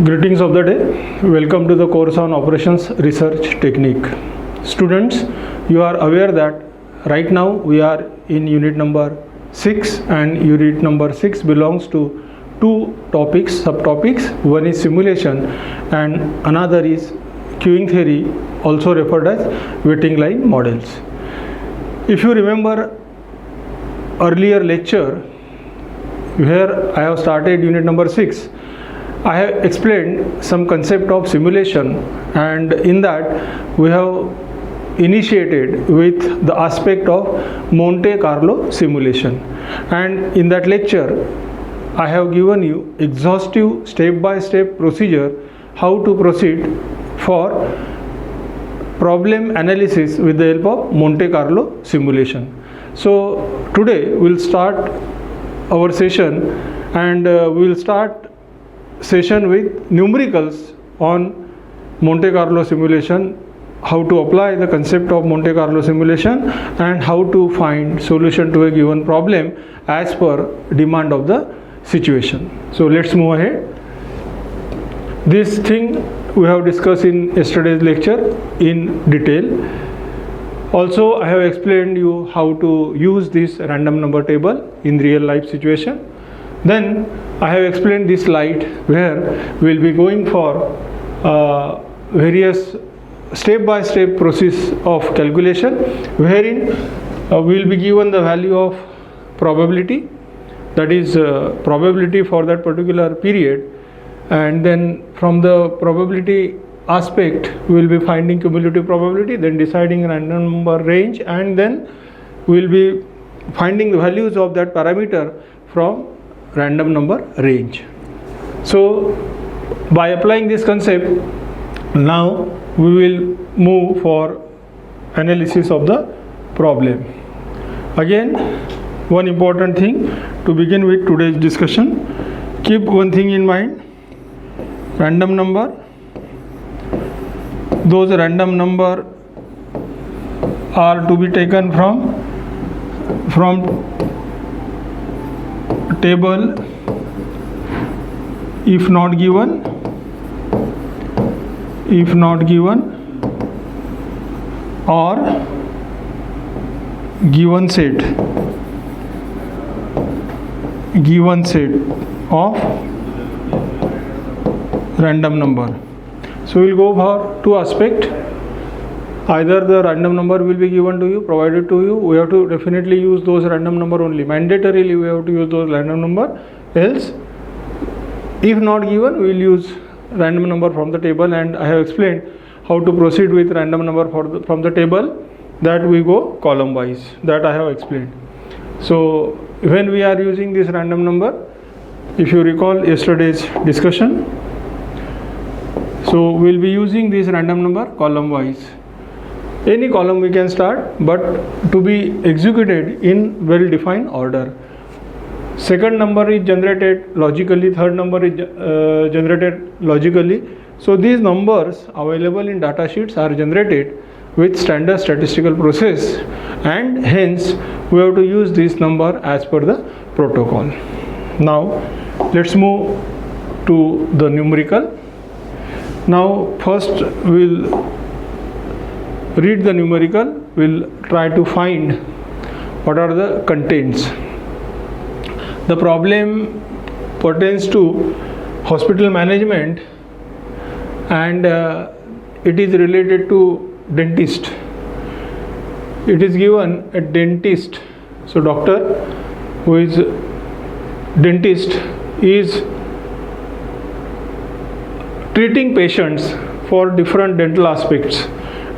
Greetings of the day. Welcome to the course on Operations Research Technique. Students, you are aware that right now we are in unit number 6, and unit number 6 belongs to two topics, subtopics. One is simulation and another is queuing theory, also referred as waiting line models. If you remember earlier lecture where I have started unit number 6, I have explained some concept of simulation, and in that we have initiated with the aspect of Monte Carlo simulation, and in that lecture I have given you exhaustive step-by-step procedure how to proceed for problem analysis with the help of Monte Carlo simulation. So today we will start our session, and we will start session with numericals on Monte Carlo simulation, how to apply the concept of Monte Carlo simulation and how to find solution to a given problem as per demand of the situation. So let's move ahead. This thing we have discussed in yesterday's lecture in detail. Also I have explained you how to use this random number table in real life situation. Then I have explained this slide where we will be going for various step-by-step process of calculation, wherein we will be given the value of probability, that is probability for that particular period, and then from the probability aspect we will be finding cumulative probability, then deciding random number range, and then we will be finding the values of that parameter from random number range. So by applying this concept, now we will move for analysis of the problem. Again, one important thing to begin with today's discussion, keep one thing in mind: random number, those random number are to be taken from table if not given or given set of random number. So we will go for two aspects. Either the random number will be given to you, provided to you, we have to definitely use those random number only, mandatorily we have to use those random number, else if not given we will use random number from the table, and I have explained how to proceed with random number from the table, that we go column wise, that I have explained. So when we are using this random number, if you recall yesterday's discussion, so we will be using this random number column wise. Any column we can start, but to be executed in well defined order. Second number is generated logically, third number is generated logically. So these numbers available in data sheets are generated with standard statistical process, and hence we have to use this number as per the protocol. Now let's move to the numerical. Now first we will read the numerical, we will try to find what are the contents. The problem pertains to hospital management, and it is related to dentist. It is given a dentist, so doctor who is dentist is treating patients for different dental aspects,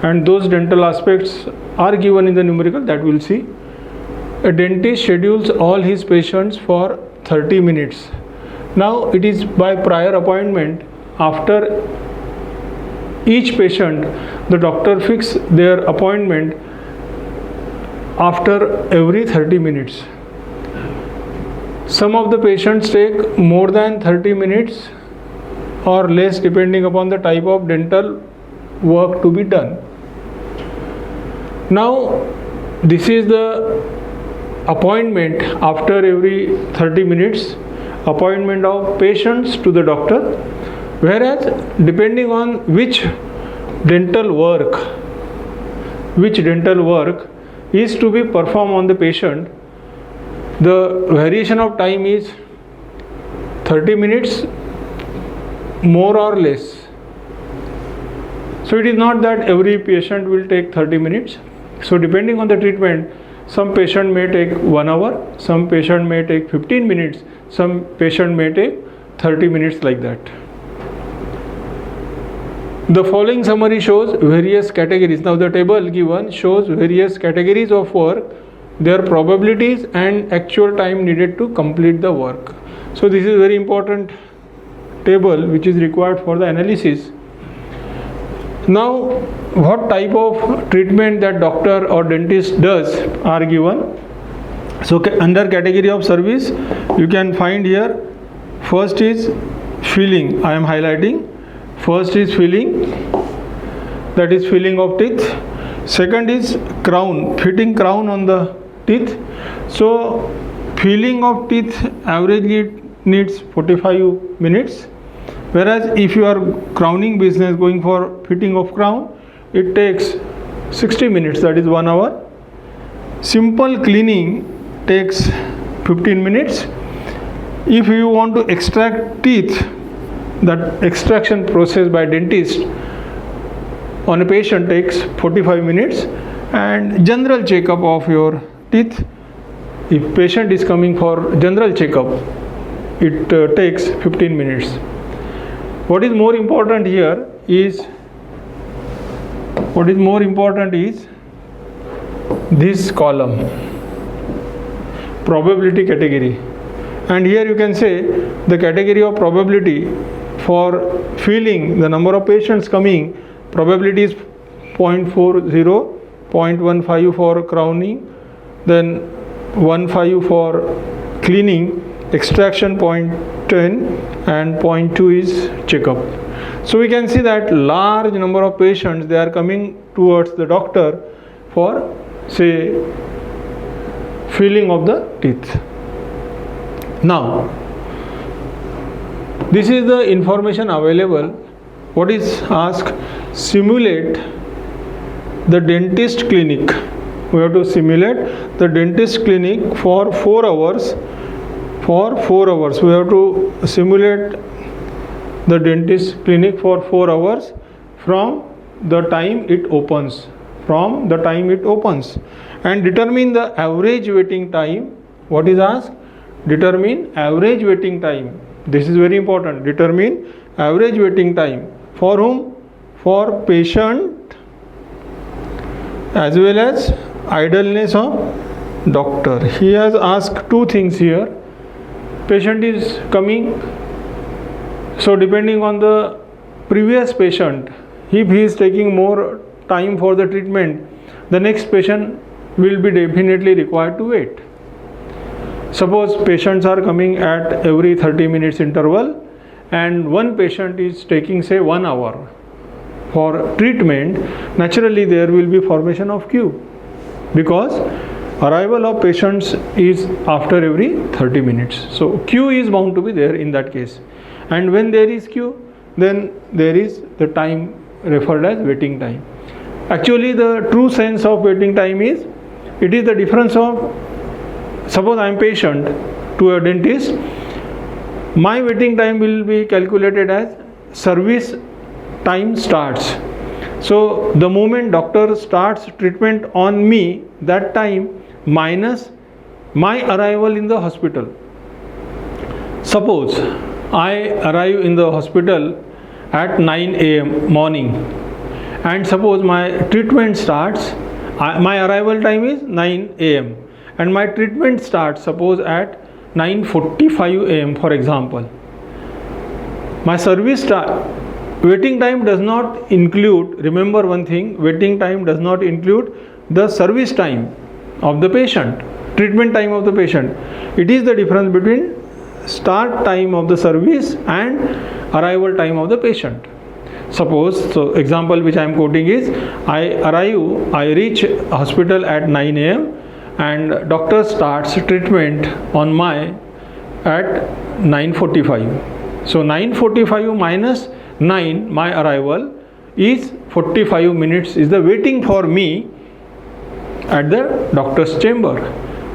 and those dental aspects are given in the numerical that we will see. A dentist schedules all his patients for 30 minutes. Now it is by prior appointment. After each patient, the doctor fix their appointment after every 30 minutes. Some of the patients take more than 30 minutes or less, depending upon the type of dental work to be done. Now this is the appointment after every 30 minutes, appointment of patients to the doctor. Whereas depending on which dental work is to be performed on the patient, the variation of time is 30 minutes more or less. So it is not that every patient will take 30 minutes. So depending on the treatment, some patient may take 1 hour, some patient may take 15 minutes, some patient may take 30 minutes, like that. The following summary shows various categories. Now the table given shows various categories of work, their probabilities and actual time needed to complete the work. So this is a very important table which is required for the analysis. Now what type of treatment that doctor or dentist does are given. So under category of service, you can find here, first is filling. I am highlighting. First is filling, that is filling of teeth. Second is crown, fitting crown on the teeth. So filling of teeth averagely needs 45 minutes, whereas if you are crowning business going for fitting of crown, it takes 60 minutes, that is 1 hour. Simple cleaning takes 15 minutes. If you want to extract teeth, that extraction process by dentist on a patient takes 45 minutes. And general checkup of your teeth, if patient is coming for general checkup, it takes 15 minutes. What is more important here is, this column, probability category. And here you can say the category of probability for filling, the number of patients coming, probability is 0.40, 0.15 for crowning, then 1.5 for cleaning, extraction 0.10 and 0.2 is checkup. So we can see that large number of patients, they are coming towards the doctor for, say, filling of the teeth. Now this is the information available. What is asked? Simulate the dentist clinic. We have to simulate the dentist clinic for 4 hours. We have to simulate the dentist clinic for 4 hours from the time it opens. And determine the average waiting time. What is asked? Determine average waiting time. This is very important. Determine average waiting time. For whom? For patient as well as idleness of doctor. He has asked two things here. Patient is coming. So depending on the previous patient, if he is taking more time for the treatment, the next patient will be definitely required to wait. Suppose patients are coming at every 30 minutes interval and one patient is taking, say, 1 hour for treatment, naturally there will be formation of queue, because arrival of patients is after every 30 minutes. So queue is bound to be there in that case. And when there is queue, then there is the time referred as waiting time. Actually the true sense of waiting time is, it is the difference of, suppose I am patient to a dentist, my waiting time will be calculated as service time starts. So the moment doctor starts treatment on me, that time minus my arrival in the hospital. Suppose I arrive in the hospital at 9 a.m. morning, and suppose my treatment starts, my arrival time is 9 a.m. and my treatment starts suppose at 9:45 a.m. for example. My service waiting time does not include, remember one thing, waiting time does not include the service time of the patient, treatment time of the patient. It is the difference between start time of the service and arrival time of the patient. Suppose, so example which I am quoting is, I reach hospital at 9 a.m. and doctor starts treatment on my at 9:45. So 9:45 minus 9, my arrival, is 45 minutes is the waiting for me at the doctor's chamber.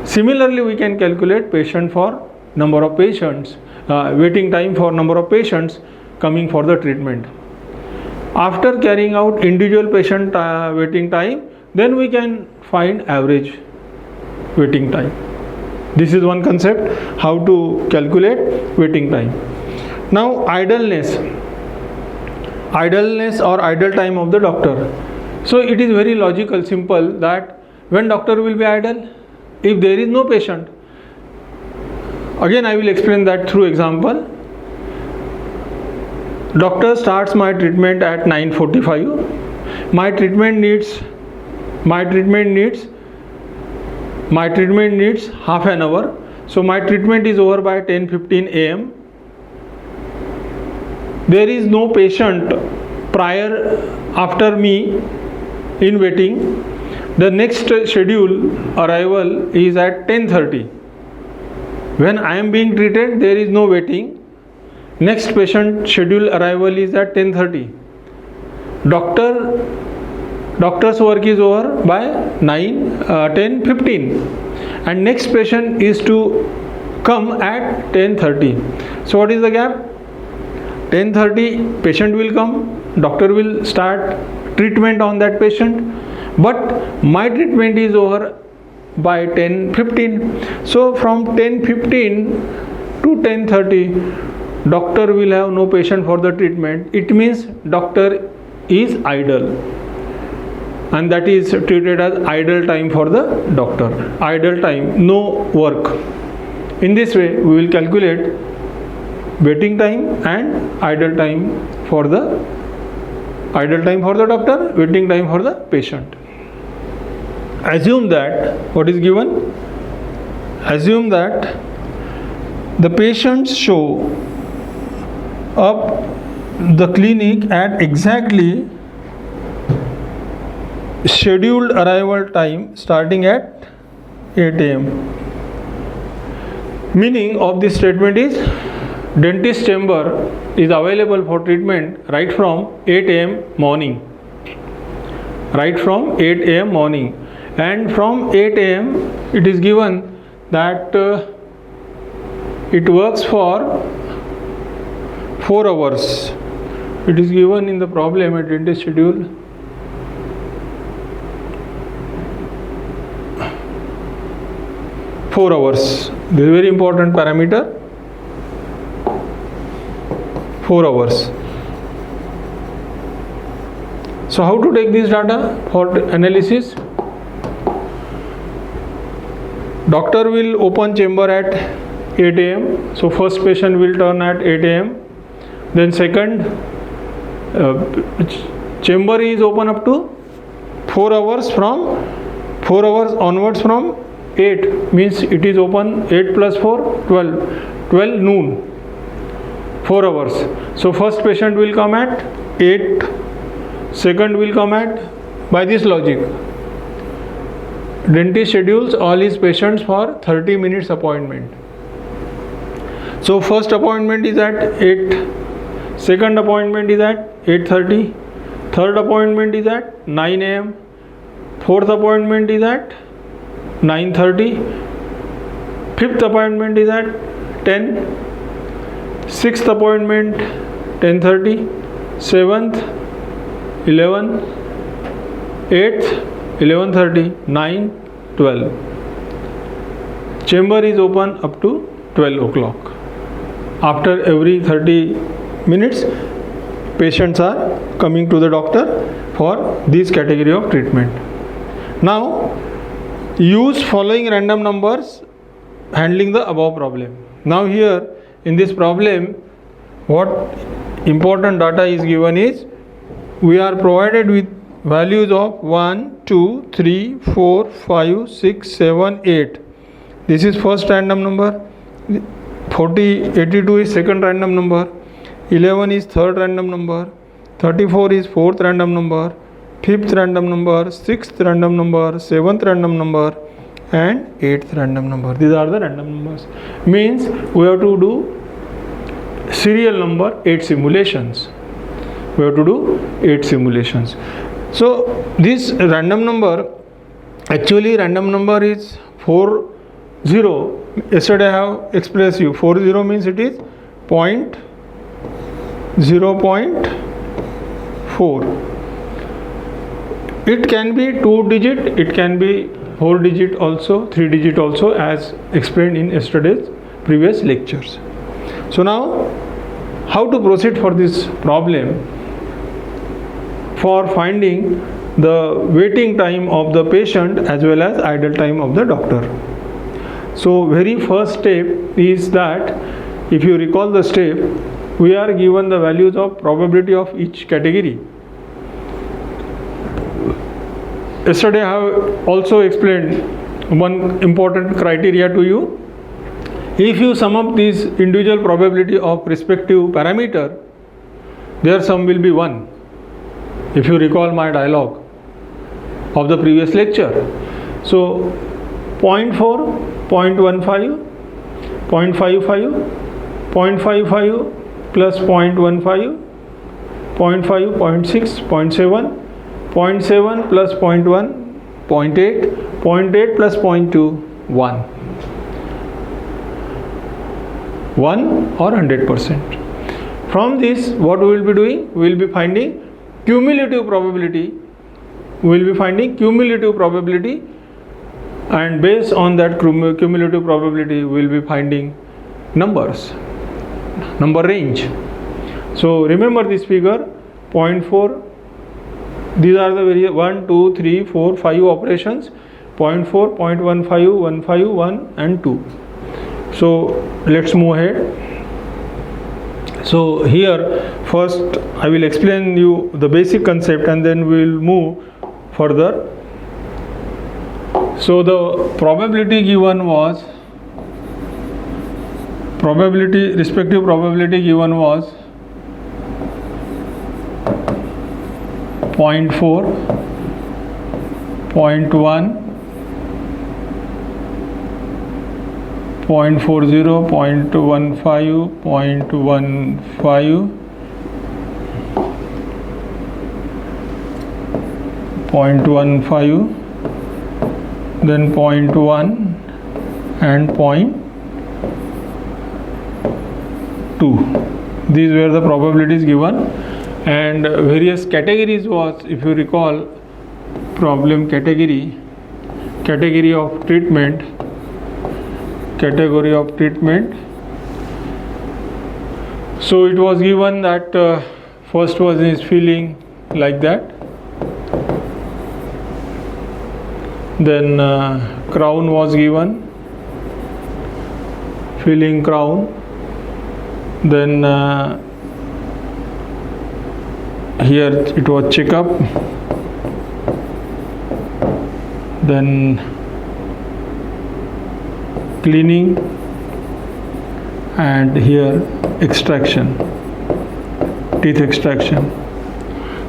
Similarly, we can calculate patient for number of patients, waiting time for number of patients coming for the treatment. After carrying out individual patient waiting time, then we can find average waiting time. This is one concept how to calculate waiting time. Now idleness or idle time of the doctor. So it is very logical, simple, that when doctor will be idle, if there is no patient. Again I will explain that through example. Doctor starts my treatment at 9:45. My treatment needs half an hour. So my treatment is over by 10:15 am. There is no patient prior after me in waiting. The next schedule arrival is at 10:30. When I am being treated, there is no waiting. Next patient schedule arrival is at 10:30. Doctor's work is over by 10:15, and next patient is to come at 10:30. So what is the gap? 10:30 patient will come, doctor will start treatment on that patient, but my treatment is over by 10:15. So from 10:15 to 10:30, doctor will have no patient for the treatment. It means doctor is idle, and that is treated as idle time for the doctor. Idle time, no work. In this way we will calculate waiting time and idle time for the doctor, waiting time for the patient. Assume that what is given? Assume that the patients show up the clinic at exactly scheduled arrival time starting at 8 am. Meaning of this statement is dentist chamber is available for treatment right from 8 am morning. Right from 8 am morning. And from 8 am it is given that it works for 4 hours. It is given in the problem at dentist schedule. Four hours. This is a very important parameter. 4 hours. So how to take this data for analysis? Doctor will open chamber at 8 am. So first patient will turn at 8 am. Then second, chamber is open up to 4 hours onwards from 8, means it is open 8 plus 4, 12 noon, 4 hours. So first patient will come at 8, second will come at, by this logic, dentist schedules all his patients for 30 minutes appointment. So first appointment is at 8, second appointment is at 8:30, third appointment is at 9 am, fourth appointment is at 9:30, fifth appointment is at 10, sixth appointment 10:30, seventh 11, eighth 11:30, 9, 12. Chamber is open up to 12 o'clock. After every 30 minutes, patients are coming to the doctor for this category of treatment. Now, use following random numbers handling the above problem. Now here in this problem, what important data is given is, we are provided with values of 1, 2, 3, 4, 5, 6, 7, 8. This is first random number. 82 is second random number. 11 is third random number. 34 is fourth random number. Fifth random number, sixth random number, seventh random number, and eighth random number. These are the random numbers. Means we have to do serial number 8 simulations. We have to do 8 simulations. So this random number, actually random number is 40. Yesterday I have expressed you 40 means it is 0.4. It can be 2 digit, it can be 4 digit also, 3 digit also, as explained in yesterday's previous lectures. So now how to proceed for this problem for finding the waiting time of the patient as well as idle time of the doctor. So very first step is that, if you recall the step, we are given the values of probability of each category. Yesterday I have also explained one important criteria to you. If you sum up these individual probability of respective parameter, their sum will be 1. If you recall my dialogue of the previous lecture. So 0.4, 0.15, 0.55, 0.55 plus 0.15, 0.5, 0.6, 0.7, 0.7 plus 0.1, 0.8, 0.8 plus 0.2, 1. 1 or 100%. From this, what we will be doing? We will be finding cumulative probability. We will be finding cumulative probability, and based on that cumulative probability, we will be finding numbers, number range. So remember this figure, 0.4. These are the various 1, 2, 3, 4, 5 operations. 0.4, 0.15, 15, 1 and 2. So let's move ahead. So here first I will explain you the basic concept and then we will move further. So the probability given was, respective probability given was 0.4, 0.1, 0.40, 0.15, 0.15, 0.15, then 0.1 and 0.2. These were the probabilities given, and various categories was, if you recall, problem category of treatment. So it was given that first was his feeling like that, then crown was given, feeling crown, then here it was checkup, then cleaning, and here extraction, teeth extraction.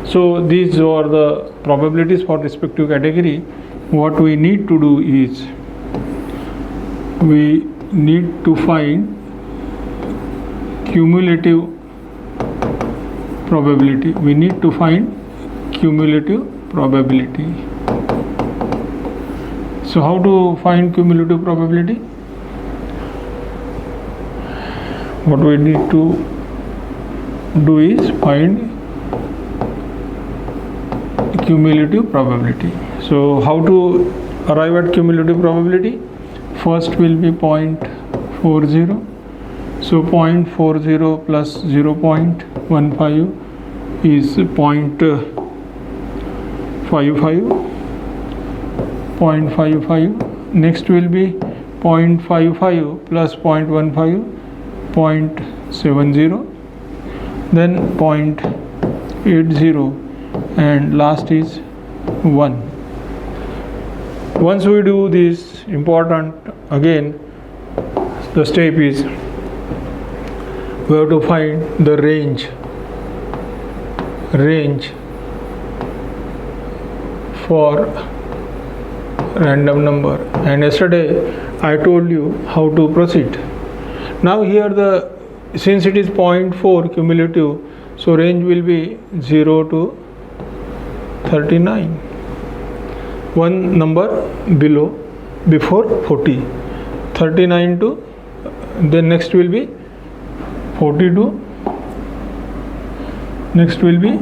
So these were the probabilities for respective category. What we need to do is, we need to find cumulative probability. So how to find cumulative probability? What we need to do is find cumulative probability. So how to arrive at cumulative probability? First will be 0.40. So 0.40 plus 0.15 is 0.55. Next will be 0.55 plus 0.15, 0.70. Then 0.80, and last is 1. Once we do this, important again, the step is, we have to find the range for random number, and yesterday I told you how to proceed. Now here the since it is 0.4 cumulative, so range will be 0 to 39, one number below, before 40, 39 to, then next will be 42, next will be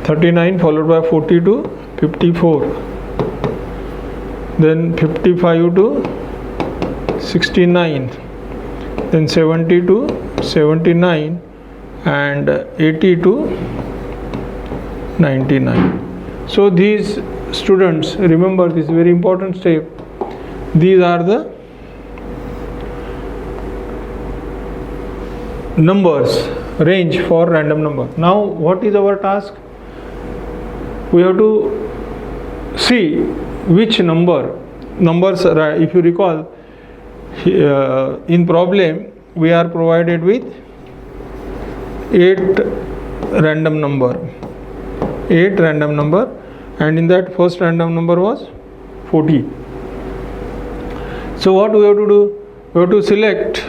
39 followed by 40 to 54, then 55 to 69, then 70 to 79, and 80 to 99. So these students, remember this very important step, these are the numbers, range for random number. Now what is our task? We have to see which numbers, if you recall, in problem we are provided with 8 random number, and in that first random number was 40. So what we have to do? We have to select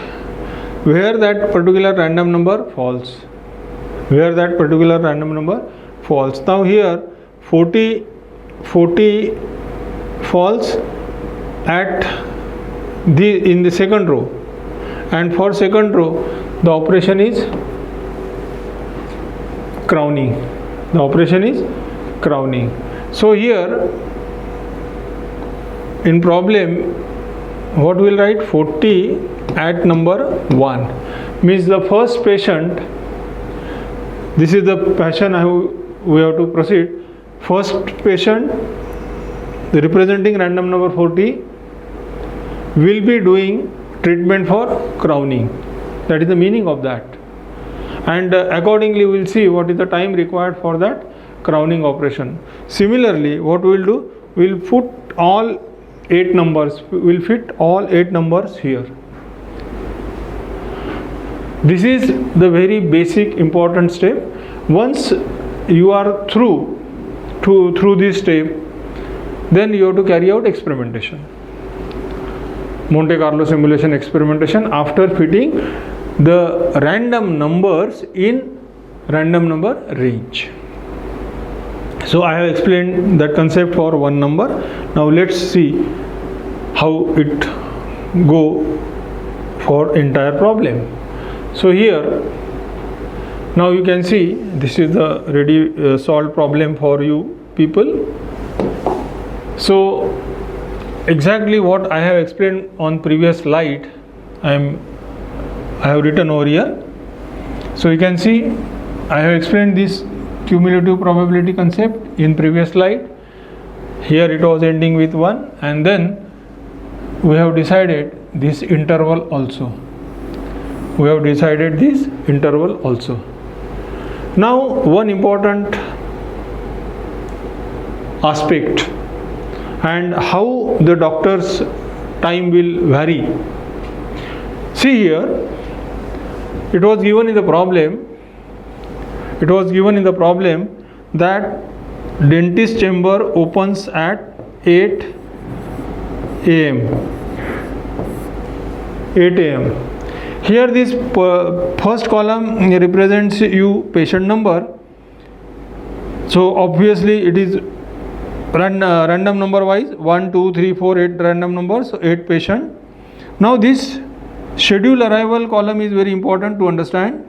where that particular random number falls. Now here 40 falls at in the second row, and for second row the operation is crowning. So here in problem, what we will write? 40 at number 1, means the first patient, this is the patient we have to proceed. First patient representing random number 40 will be doing treatment for crowning. That is the meaning of that, and accordingly we will see what is the time required for that crowning operation. Similarly, what we will do, we will put all 8 numbers, we will fit all 8 numbers here. This is the very basic important step. Once you are through this step, then you have to carry out experimentation, Monte Carlo simulation experimentation, after fitting the random numbers in random number range. So I have explained that concept for one number. Now let's see how it go for entire problem. So here now you can see this is the ready solved problem for you people. So exactly what I have explained on previous slide I have written over here. So you can see I have explained this cumulative probability concept in previous slide. Here it was ending with 1, and then we have decided this interval also. Now one important aspect, and how the doctor's time will vary. See here, it was given in the problem that dentist chamber opens at 8 a.m. Here this first column represents you patient number. So obviously it is random number wise, 1, 2, 3, 4, 8 random numbers, so 8 patient. Now this schedule arrival column is very important to understand.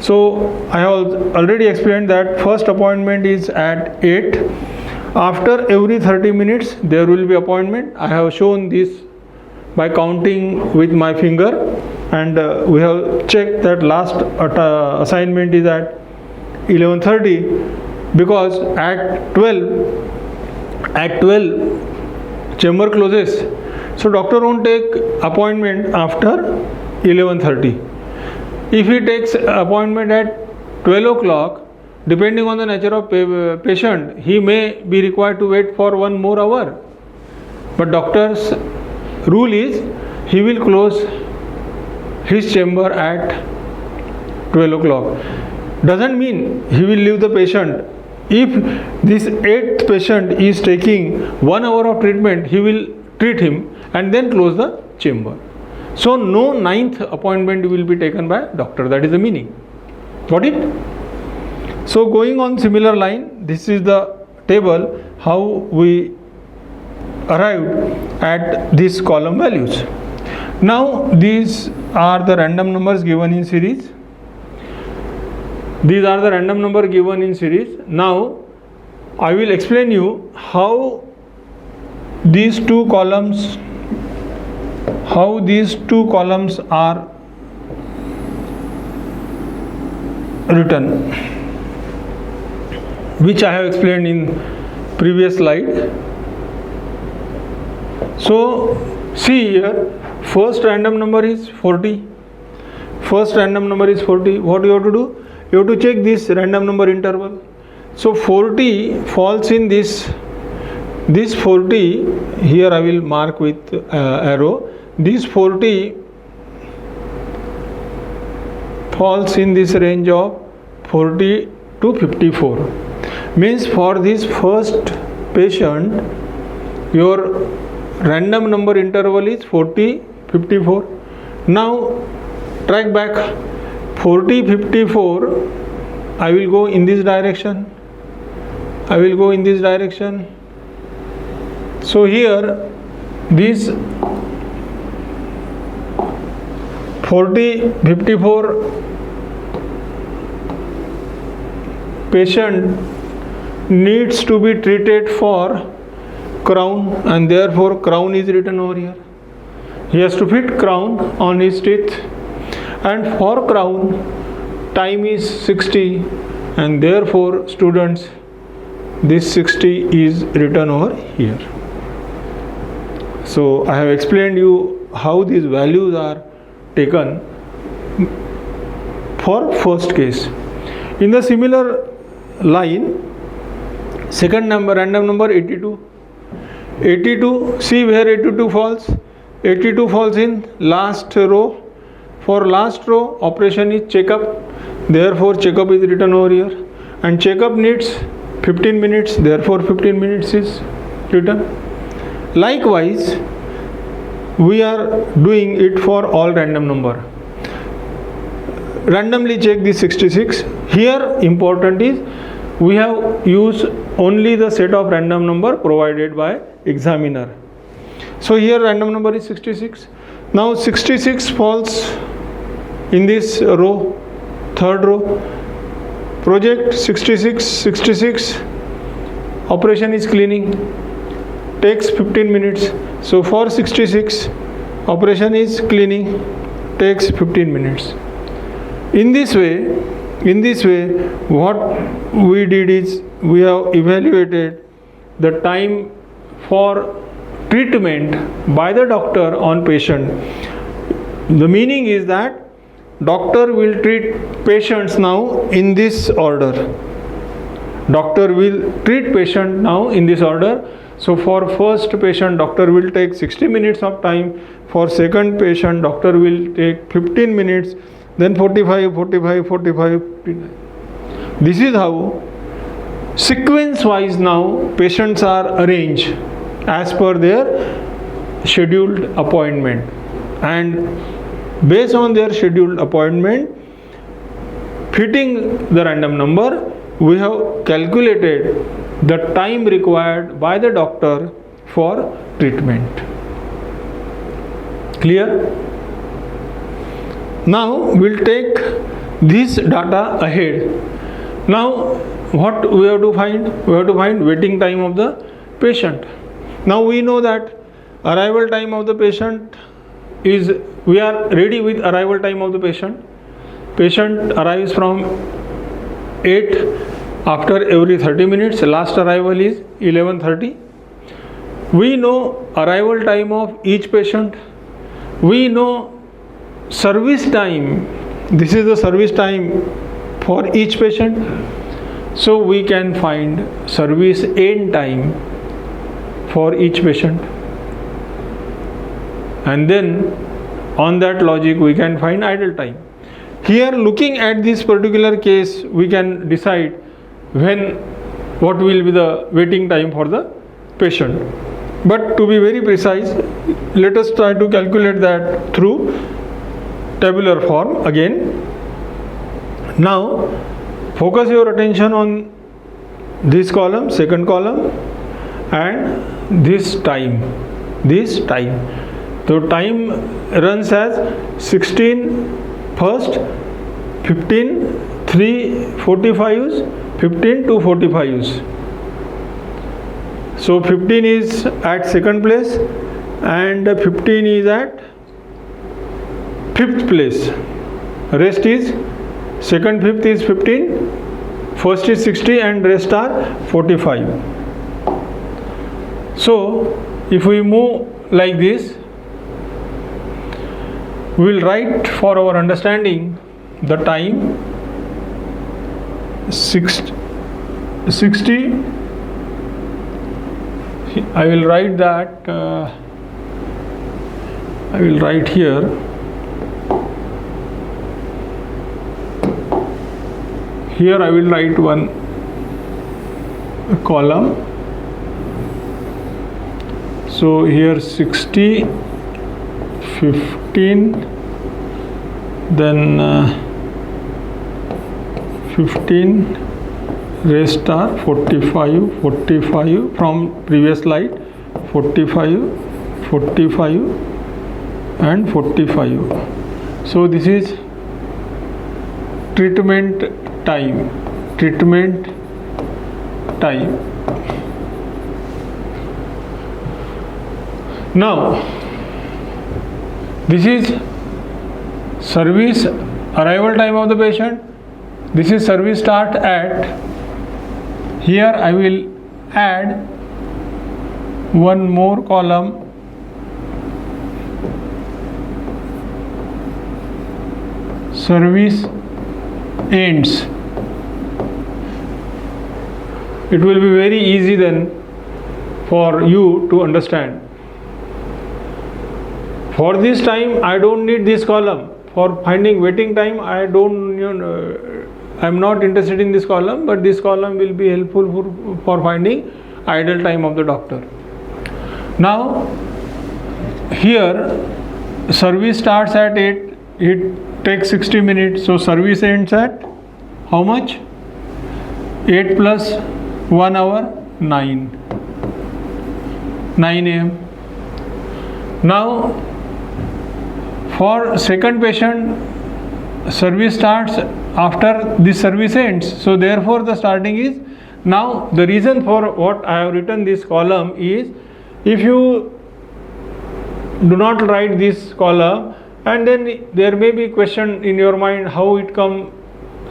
So I have already explained that first appointment is at 8. After every 30 minutes there will be appointment. I have shown this by counting with my finger, and we have checked that last assignment is at 11:30, because at 12 chamber closes. So doctor won't take appointment after 11:30. If he takes appointment at 12 o'clock, depending on the nature of patient, he may be required to wait for 1 more hour. But doctor's rule is he will close his chamber at 12 o'clock. Doesn't mean he will leave the patient. If this 8th patient is taking 1 hour of treatment, he will treat him and then close the chamber. So no ninth appointment will be taken by doctor. That is the meaning. Got it? So going on similar line, this is the table how we arrived at these column values. Now these are the random numbers given in series. These are the random number given in series. Now I will explain you how these two columns are written, which I have explained in previous slide. So see here, first random number is 40. First random number is 40. What you have to do? You have to check this random number interval. So 40 falls in this 40, here I will mark with arrow. This 40 falls in this range of 40 to 54. Means for this first patient, your random number interval is 40, 54. Now track back. 40, 54, I will go in this direction. I will go in this direction. So here this 40, 54 patient needs to be treated for crown, and therefore crown is written over here. He has to fit crown on his teeth, and for crown time is 60, and therefore students, this 60 is written over here. So I have explained you how these values are taken for first case. In the similar line, second number, random number 82. 82, see where 82 falls. 82 falls in last row. For last row, operation is checkup. Therefore checkup is written over here. And checkup needs 15 minutes. Therefore 15 minutes is written. Likewise, we are doing it for all random number. Randomly check the 66. Here important is we have used only the set of random number provided by examiner. So here random number is 66. Now 66 falls in this row, third row. Project 66, 66. Operation is cleaning. Takes 15 minutes. So for 66, operation is cleaning. Takes 15 minutes. In this way, what we did is we have evaluated the time for treatment by the doctor on patient. The meaning is that doctor will treat patients now in this order. Doctor will treat patient now in this order. So for first patient, doctor will take 60 minutes of time. For second patient, doctor will take 15 minutes. Then 45, 45, 45, 59. This is how sequence wise now patients are arranged as per their scheduled appointment, and based on their scheduled appointment, fitting the random number, we have calculated the time required by the doctor for treatment. Clear? Now we'll take this data ahead. Now what we have to find? We have to find waiting time of the patient. Now we know that arrival time of the patient is, we are ready with arrival time of the patient. Patient arrives from 8 after every 30 minutes. Last arrival is 11:30. We know arrival time of each patient. We know service time. This is the service time for each patient. So we can find service end time for each patient. And then on that logic we can find idle time. Here, looking at this particular case, we can decide what will be the waiting time for the patient. But to be very precise, let us try to calculate that through tabular form again. Now focus your attention on this column, second column, and this time. So time runs as 16 first, 15 3 45s, 15 2 45s. So 15 is at second place and 15 is at fifth place. Rest is second, fifth is 15, first is 60 and rest are 45. So if we move like this, we will write for our understanding the time 60. I will write that I will write here. Here I will write one column. So here 60, 15, then 15, rest are 45 from previous slide, 45 and 45. So this is treatment time. Now this is service arrival time of the patient. This is service start at. Here I will add one more column, service ends. It will be very easy then for you to understand. For this time I don't need this column. For finding waiting time I am not interested in this column, but this column will be helpful for finding idle time of the doctor. Now here service starts at 8, it takes 60 minutes, so service ends at how much? 8 plus 1 hour, 9 am. Now for second patient, service starts after this service ends, so therefore the starting is now. The reason for what I have written this column is, if you do not write this column, and then there may be question in your mind how it comes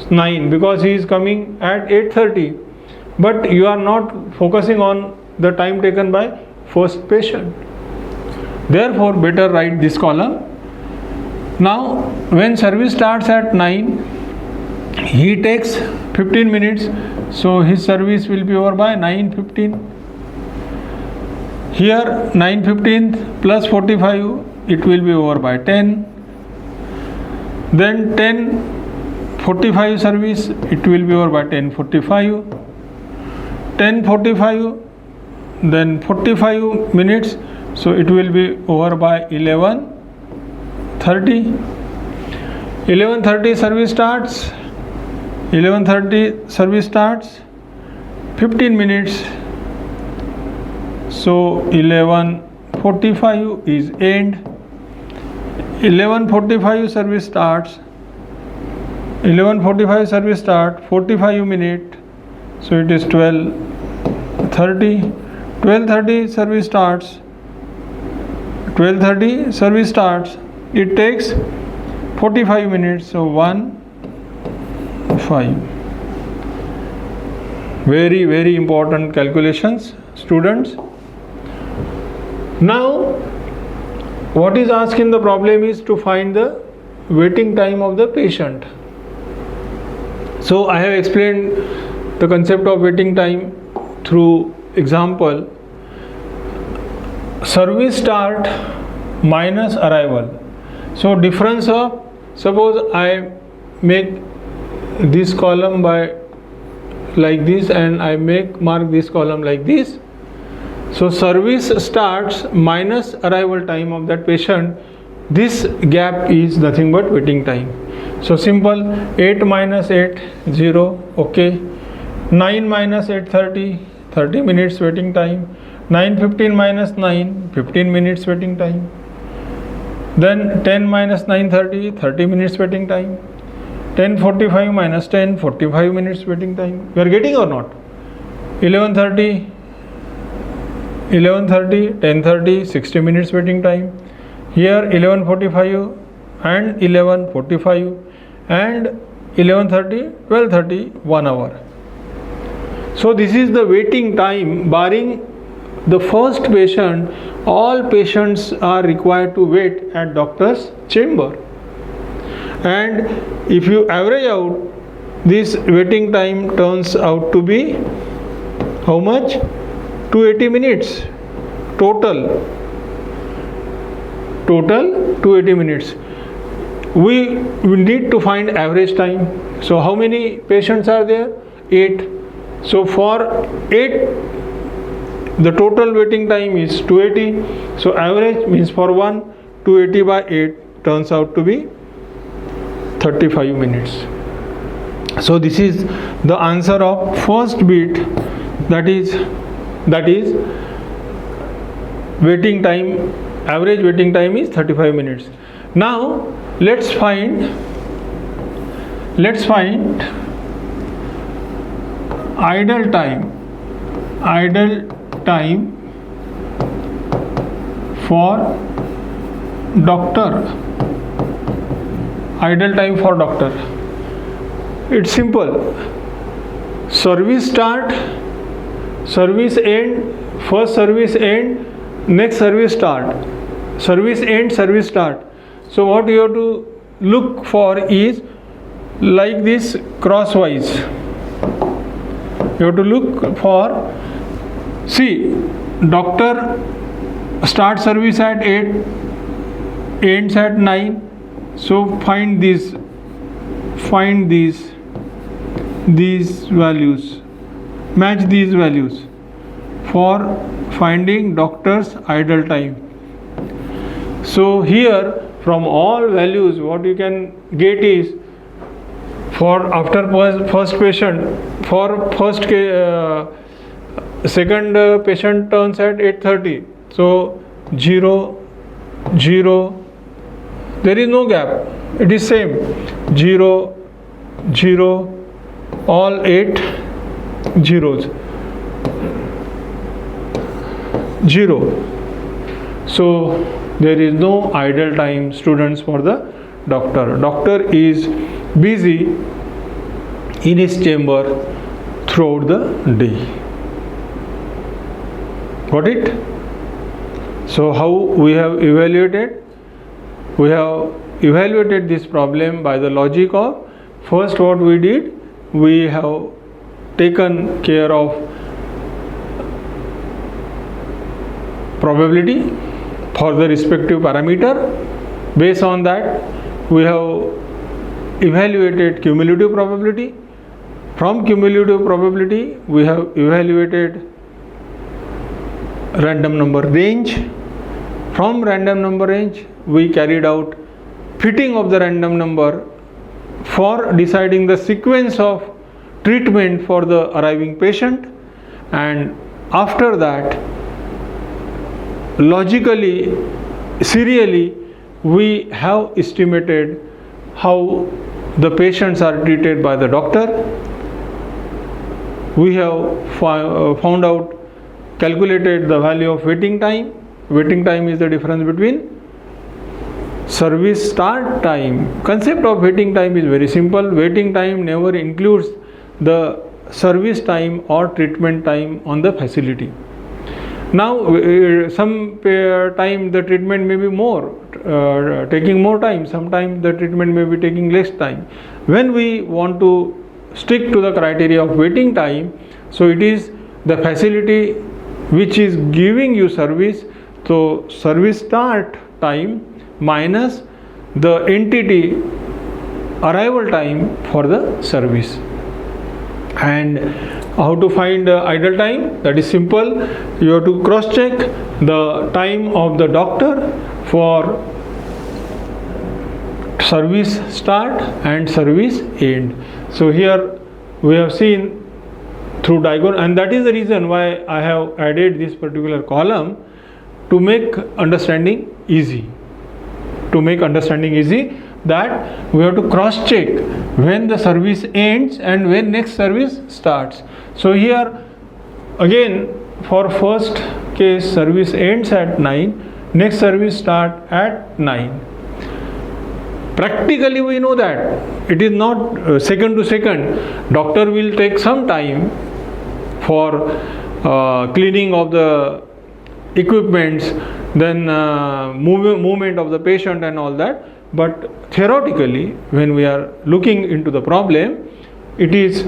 9, because he is coming at 8:30, but you are not focusing on the time taken by first patient. Therefore better write this column. Now when service starts at 9, he takes 15 minutes, so his service will be over by 9:15. Here 9:15 plus 45, it will be over by 10. Then 10:45 service, it will be over by 10:45. 10:45, then 45 minutes, so it will be over by 11:30. 11:30 service starts. 11:30 service starts. 15 minutes. So 11:45 is end. 11:45 service starts. 11:45 service start. 45 minutes. So it is 12:30. 12:30 service starts. 12:30 service starts. It takes 45 minutes. So 1:05. Very, very important calculations, students. Now, what is asked in the problem is to find the waiting time of the patient. So I have explained the concept of waiting time through example. Service start minus arrival. So difference of, suppose I make this column by like this and I mark this column like this. So service starts minus arrival time of that patient. This gap is nothing but waiting time. So simple, 8 minus 8, 0, okay. 9 minus 8, 30, 30 minutes waiting time. 9:15 minus 9, 15 minutes waiting time. Then 10 minus 9:30, 30 minutes waiting time. 10:45 minus 10, 45 minutes waiting time. You are getting or not? 11:30, 10:30, 60 minutes waiting time. Here 11:45 and 11:45 and 11:30, 12:30, 1 hour. So this is the waiting time. Barring the first patient, all patients are required to wait at doctor's chamber. And if you average out, this waiting time turns out to be how much? 280 minutes total 280 minutes. We need to find average time. So how many patients are there? 8. So for 8, the total waiting time is 280. So average means for 1, 280 by 8 turns out to be 35 minutes. So this is the answer of first bit, that is waiting time. Average waiting time is 35 minutes. Now let's find idle time for doctor. Idle time for doctor. It's simple. Service start, service end, first service end, next service start. Service end, service start. So what you have to look for is like this crosswise. You have to look for, see, doctor starts service at 8, ends at 9. So find these values, match these values for finding doctor's idle time. So here from all values what you can get is, for after first patient, for first second patient turns at 8:30. So 0, 0. There is no gap. It is same. 0, 0. All 8 zeros. 0. So there is no idle time, students, for the doctor. Doctor is busy in his chamber throughout the day. Got it? So how we have evaluated? We have evaluated this problem by the logic of, first what we did, we have taken care of probability for the respective parameter. Based on that, we have evaluated cumulative probability. From cumulative probability, we have evaluated random number range. From random number range, we carried out fitting of the random number for deciding the sequence of treatment for the arriving patient, and after that, logically, serially, we have estimated how the patients are treated by the doctor. We have found out, calculated the value of waiting time. Waiting time is the difference between service start time. Concept of waiting time is very simple. Waiting time never includes the service time or treatment time on the facility. Now some time the treatment may be more, taking more time. Sometimes the treatment may be taking less time. When we want to stick to the criteria of waiting time, so it is the facility which is giving you service. So service start time minus the entity arrival time for the service. And How to find idle time? That is simple. You have to cross check the time of the doctor for service start and service end. So here we have seen through diagonal, and that is the reason why I have added this particular column, to make understanding easy. To make understanding easy, that we have to cross check when the service ends and when next service starts. So here again, for first case, service ends at 9, next service start at 9. Practically we know that it is not second to second. Doctor will take some time for cleaning of the equipments, then movement of the patient and all that. But theoretically, when we are looking into the problem, it is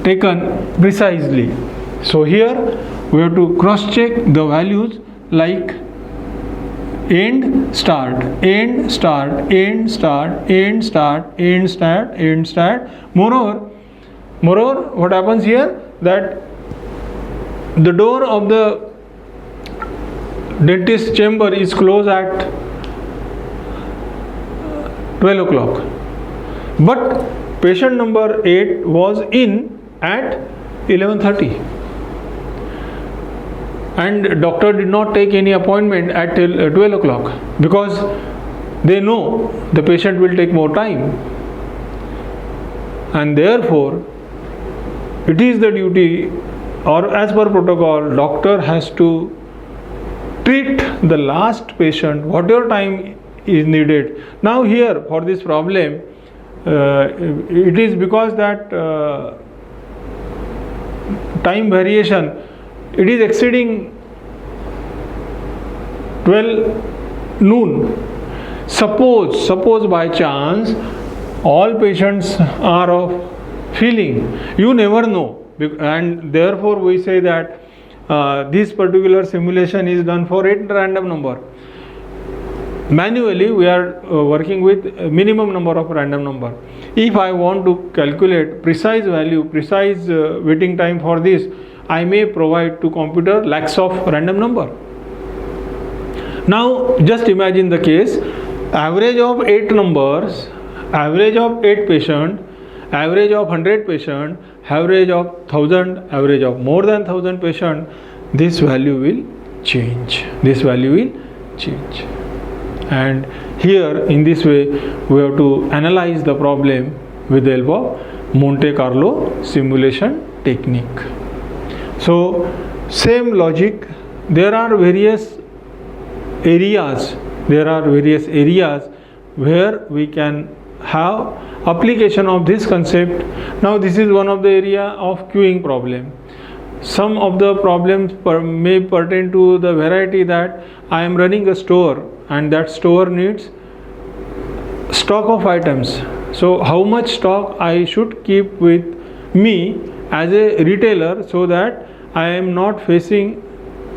taken precisely. So here we have to cross check the values like end start, end start, end start, end start, end start, end start. Moreover, what happens here, that the door of the dentist chamber is closed at 12 o'clock, but patient number 8 was in at 11:30, and doctor did not take any appointment at 12 o'clock, because they know the patient will take more time, and therefore it is the duty, or as per protocol, doctor has to treat the last patient whatever time is needed. Now here for this problem, it is because that time variation, it is exceeding 12 noon. Suppose by chance all patients are of feeling, you never know, and therefore we say that this particular simulation is done for 8 random number. Manually we are working with a minimum number of random number. If I want to calculate precise value, precise waiting time for this, I may provide to computer lakhs of random number. Now just imagine the case, average of 8 numbers, average of 8 patient, average of 100 patient, average of 1000, average of more than 1000 patient, this value will change. This value will change. And here in this way we have to analyze the problem with the help of Monte Carlo simulation technique. So same logic, there are various areas where we can have application of this concept. Now this is one of the area of queuing problem. Some of the problems may pertain to the variety that I am running a store and that store needs stock of items. So how much stock I should keep with me as a retailer, so that I am not facing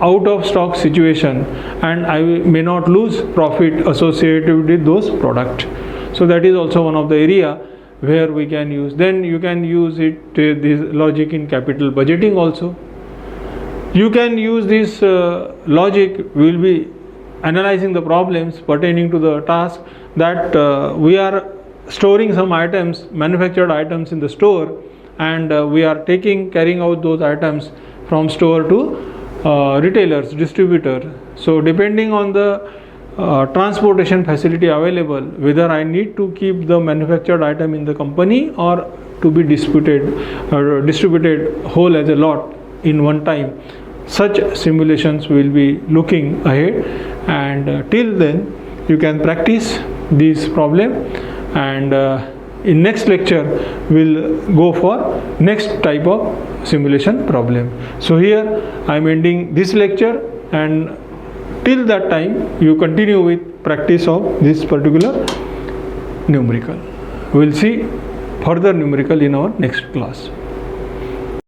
out of stock situation and I may not lose profit associated with those products. So that is also one of the area where we can use. Then you can use it, this logic, in capital budgeting also. You can use this logic. We will be analyzing the problems pertaining to the task that we are storing some items, manufactured items in the store, and we are carrying out those items from store to retailers, distributor. So depending on the transportation facility available, whether I need to keep the manufactured item in the company or to be distributed whole as a lot in one time, such simulations will be looking ahead. And till then you can practice this problem, and in next lecture we'll go for next type of simulation problem. So here I am ending this lecture, and till that time you continue with practice of this particular numerical. We will see further numerical in our next class.